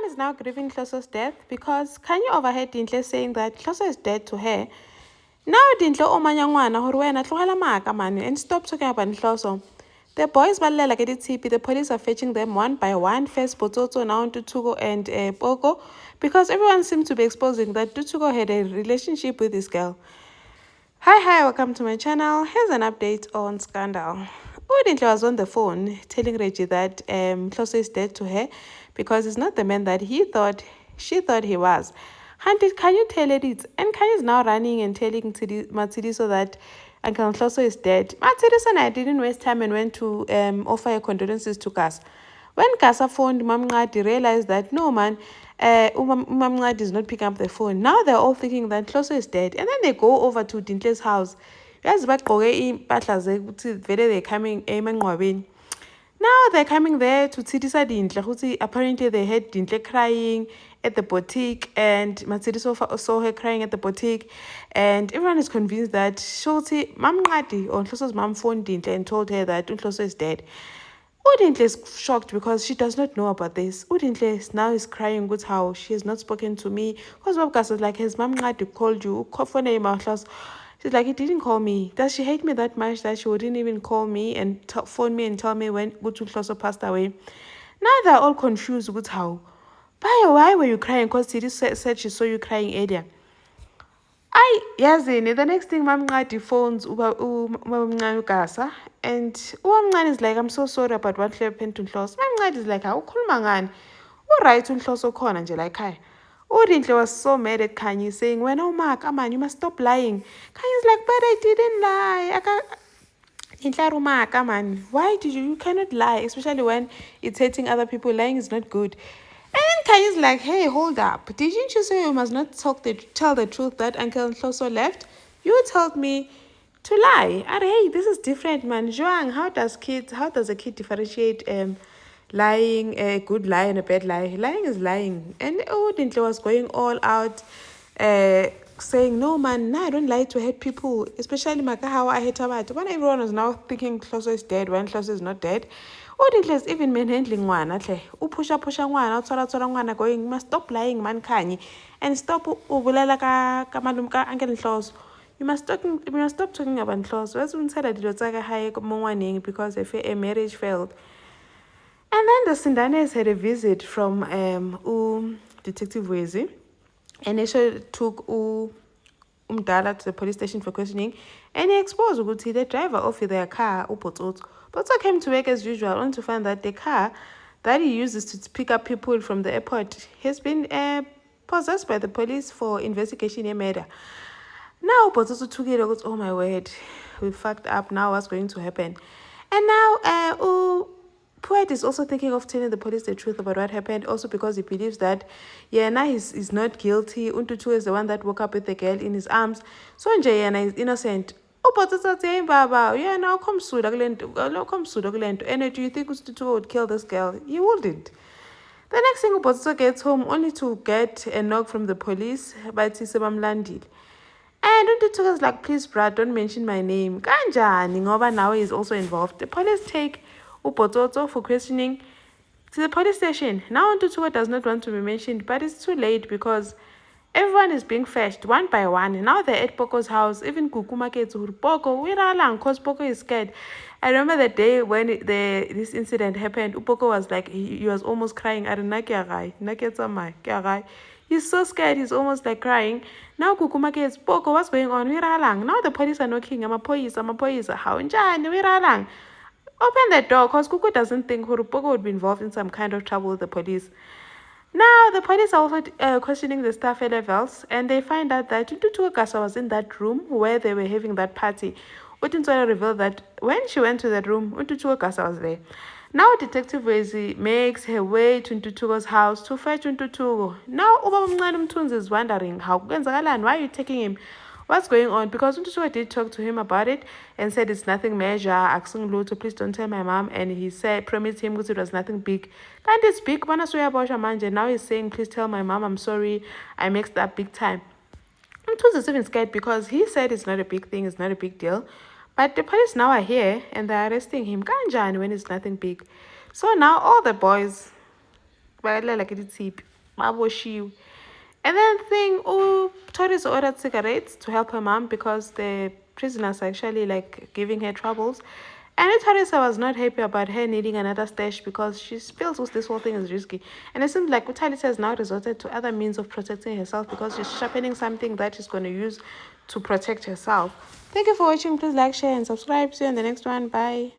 is now grieving Hloso's death because Kanye overheard Dintle saying that Hloso is dead to her. Now Dintle omanya ngwana hore wena tlogela maaka man and stop talking about Hloso. The boys balela ke ditsepi. The police are fetching them one by one. First Botsotso, now Tutugo and Poco, because everyone seemed to be exposing that Tutugo had a relationship with this girl. Hi, welcome to my channel. Here's an update on Scandal. Udintle was on the phone telling Reggie that Hloso is dead to her because he's not the man that she thought he was. Hunted, can you tell it? And Kanye is now running and telling Matsidiso that Uncle Hloso is dead. Matsidiso and I didn't waste time and went to offer her condolences to Gas. When Kasa phoned Mamngadi, realized that no man, Mamngadi is not picking up the phone. Now they're all thinking that Hloso is dead. And then they go over to Dintle's house. They're coming now they're coming there to Tsidisa Dintle. Apparently they heard Dintle crying at the boutique, and Matsidiso saw her crying at the boutique, and everyone is convinced that Shoti Mamngadi or Hloso's mom phoned Dintle and told her that Hloso is dead. Udintle is shocked because she does not know about this. Udintle now is crying with how she has not spoken to me. Because Babkas was like, his mom had to call you. She's like, he didn't call me. Does she hate me that much that she wouldn't even call me and phone me and tell me when Gutu Hloso passed away? Now they're all confused with how. Why were you crying? Because Siri said she saw you crying earlier. Yazini, the next thing Mamngadi phones Kasa, and Mamngadi is like, I'm so sorry about what happened to Hloso. Mamngadi is like, how ukhuluma ngani? Right to Hloso khona nje like hi. Udintle was so mad at Kanye, saying, when oh Mark, man, you must stop lying. Kanye's like, but I didn't lie. Man, why did you cannot lie, especially when it's hurting other people. Lying is not good. And Kanye's like, hey, hold up. Didn't you say you must not tell the truth that Uncle Hloso left? You told me to lie. Hey, this is different, man. Joang, how does a kid differentiate lying, a good lie and a bad lie? Lying is lying. And Dintle was going all out, saying, no, man, I don't lie to hurt people, especially how I hate about. When everyone was now thinking Hloso is dead, when Hloso is not dead. Udintle is even manhandling ngwana hle. Upusha ngwana, uthola ngwana going, you must stop lying, man, Kanye, and stop ubulela ka malum ka Uncle Hloso. You must stop talking about Hloso. As we said, dilo tsa ka hae mo ngwaneng because a marriage failed. And then the Sindanes had a visit from Detective Wezi, and they took Umdala to the police station for questioning, and he exposed Uguti, the driver of their car, Upotot. Poto came to work as usual, only to find that the car that he uses to pick up people from the airport has been possessed by the police for investigation in murder. Now Upotot took it, oh my word, we fucked up, now what's going to happen? And now Poet is also thinking of telling the police the truth about what happened, also because he believes that Yena is not guilty. Untutu is the one that woke up with the girl in his arms. So Yena is innocent. But Baba, now come Sudagland. And do you think Untutu would kill this girl? He wouldn't. The next thing Ubotso gets home only to get a knock from the police by Tisebam Landil. And Untutu is like, please, Brad, don't mention my name. Kanja Ningoba now is also involved. The police take Upototo for questioning to the police station. Now Untutu does not want to be mentioned, but it's too late because everyone is being fetched one by one. Now they're at Poco's house. Even Kukuma gets Poko, we're along because Poco is scared. I remember the day when this incident happened. Upoko was like, he was almost crying. He's so scared, he's almost like crying. Now Kukuma gets Poko, what's going on? We're along. Now the police are knocking. I'm a police. How njani? We're along. Open the door because Kuku doesn't think Hurupoko would be involved in some kind of trouble with the police. Now, the police are also questioning the staff levels, and they find out that Untutu Kasa was in that room where they were having that party. Utintola revealed that when she went to that room, Untutu Kasa was there. Now, Detective Wezi makes her way to Untutu's house to fetch Untutu. Now, Ubaba Mnganum is wondering, why are you taking him? What's going on? Because Untutu did talk to him about it and said it's nothing major, asking Luto, please don't tell my mom. And he promised him because it was nothing big. Can't it speak? Now he's saying, please tell my mom, I'm sorry, I mixed up big time. Untutu is even scared because he said it's not a big thing, it's not a big deal. But the police now are here and they're arresting him. Kanjani when it's nothing big. So now all the boys, Maboshiwe. And then thing, oh, Torres ordered cigarettes to help her mom because the prisoners are actually like giving her troubles. And Teresa was not happy about her needing another stash because she feels this whole thing is risky. And it seems like Utalisa has now resorted to other means of protecting herself because she's sharpening something that she's going to use to protect herself. Thank you for watching. Please like, share, and subscribe. See you in the next one. Bye.